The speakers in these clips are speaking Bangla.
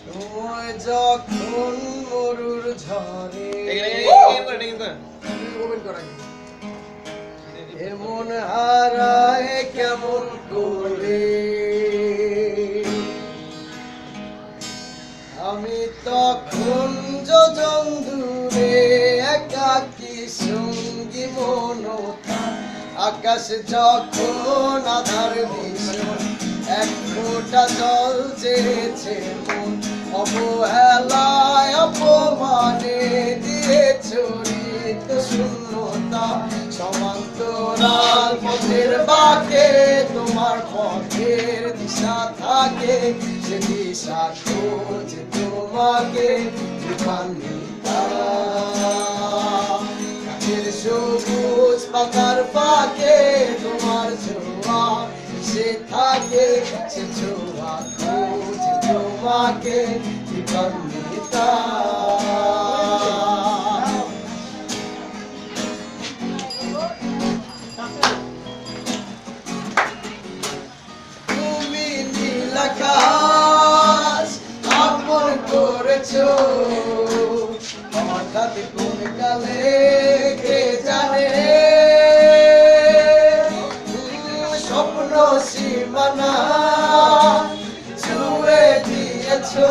সময় যখন মরুর ঝরে এমন হারায় কেমন করে আমি তখন যোজন দূরে একাকী সঙ্গী মনতা আকাশ যখন আধার ভীষণ এক ফোঁটা জল চেয়েছে মন অবহেলায় অপমানে দিয়ে চরিত শূন্যতা সমান্তরাল পথের বাঁকে তোমার পথের দিশা থাকে সে দিশা খোঁজ তোমাকে গাছের সবুজ পাতার পাকে তোমার ছোঁয়া সে থাকে সে ছোঁয়া খোঁজ তোমাকে বিপন্নিতা তুমি নীল আকাশ আপন করেছো হঠাৎ কোন কালে কে জানে স্বপ্ন সীমানা ছুঁয়ে দিয়েছো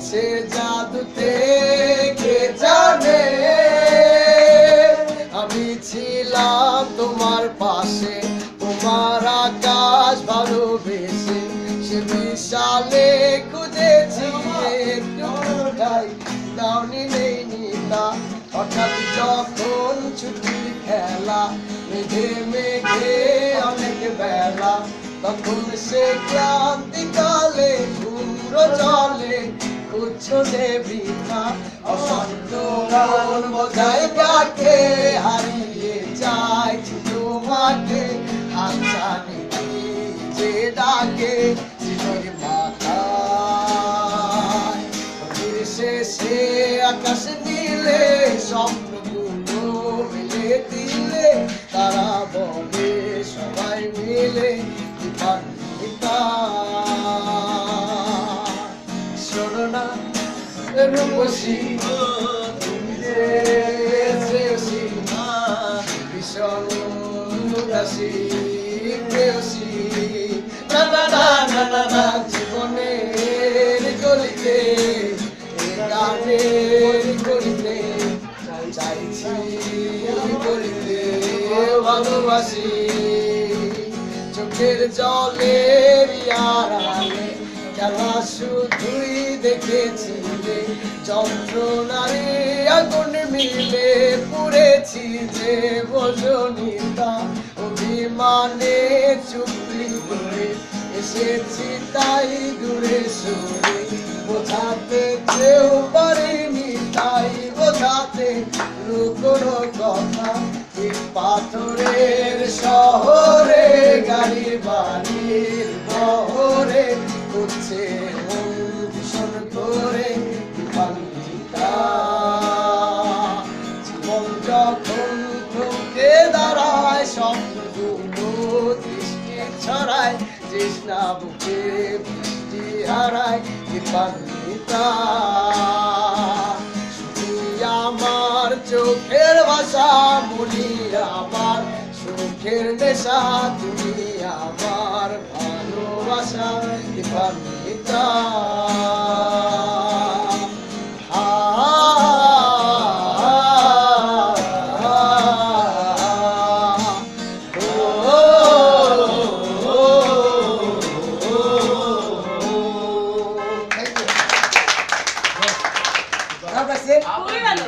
সে জাদুতে কে জানে আমি ছিলাম তোমার পাশে তোমার আকাশ ভালোবেসে সে বিশালে খুঁজেছি একটুটাই দাওনি নেই নিতা হঠাৎ যখন ছুটি খেলা মেঘে মেঘে অনেক বেলা তখন সে ক্লান্তিকালে ঘুমর জলে উচ্ছলে বৃথা অশান্ত মন বোঝাই কাকে হারিয়ে চাইছি তোমাকে হাতছানি যে ডাকে জীবনের মাথায় শেষে আকাশ নীলে স্বপ্নগুলো মিলে দিলে তারা বলে সবাই মিলে বিপান্বিতা শোনো না রূপসী তুমি যে শ্রেয়সী ভীষণ উদাসী প্রেয়সী না না না না না না জীবনের গলিতে গানের গলিতে চাইছি গলিতে ভালোবাসি চোখের জলের আড়ালে খেলা শুধুই দেখেছিলে যন্ত্রণারে আগুন মিলে পুড়েছি যে বোঝনিতা অভিমানে চুপড়ি করে এসেছি তাই দূরে সরে বোঝাতে কেউ পারেনি তাই বোঝাতে লুকোনো কথা ঠিক পাথরের শহরে গাড়ি বাড়ির বহরে করছে মন ভীষণ করে বিপান্বিতা জীবন যখন থমকে দাঁড়ায় স্বপ্নগুলো দৃষ্টি ছড়ায় তৃষ্ণা বুকে বৃষ্টি হারায় বিপান্বিতা আমার চোখের ভাষা মুড়ি আমার সুখের নেশা তুমি আমার ভালোবাসা বিপান্বিতা খুবই ভালো।